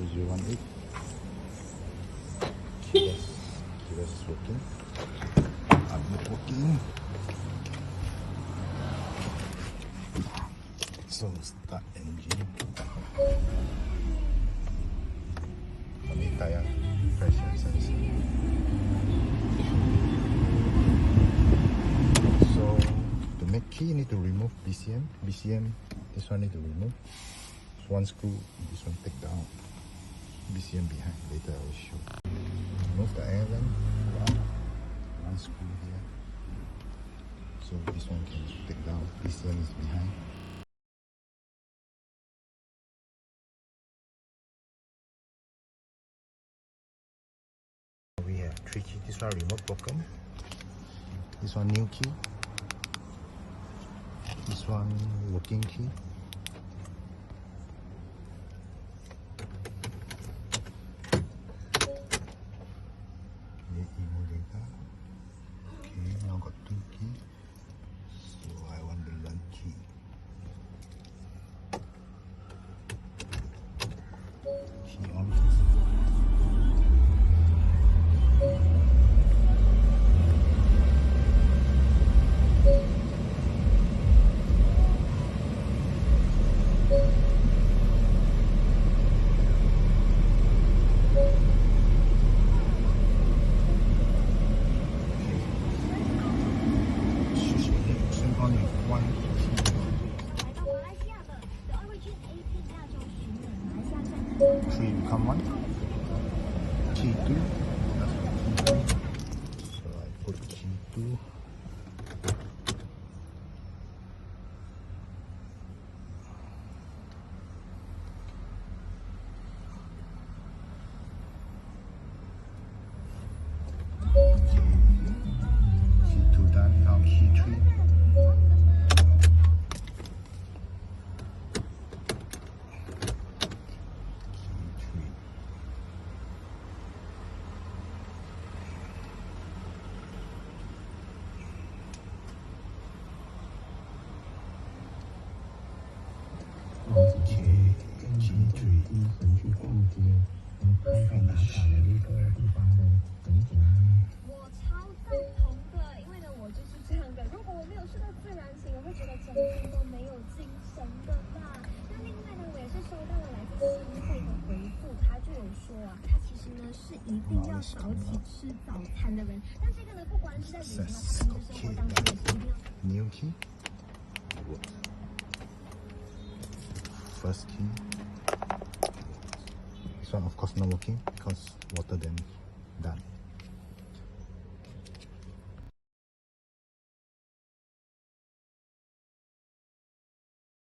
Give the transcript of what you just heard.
2018. Keyless is working. I'm not working. So start engine. Only tire pressure sensor. So to make key, you need to remove BCM. This one need to remove. So one screw, this one take down. BCM behind. Later I will show. Remove the air vent. One screw here. So this one can take down. BCM is behind. We have 3 keys. This one remote program. This one new key. This one working key. Emo data. Okay, now got 2 keys. So I want the learn key. Key on. Three become one. T2. That's T3. So I put T2. T2 done. Now T3.我超赞同的，因为呢，我就是这样的。如果我没有试到自然醒，我会觉得整天都没有精神的啦。那另外呢，我也是收到了来自新会的回复，他就有说啊，他其实呢是一定要早起吃早餐的人。但这个呢，不管是在旅行啊，还是生活当中，也是一定要。New key. First key. This one of course not working because water damage. Done.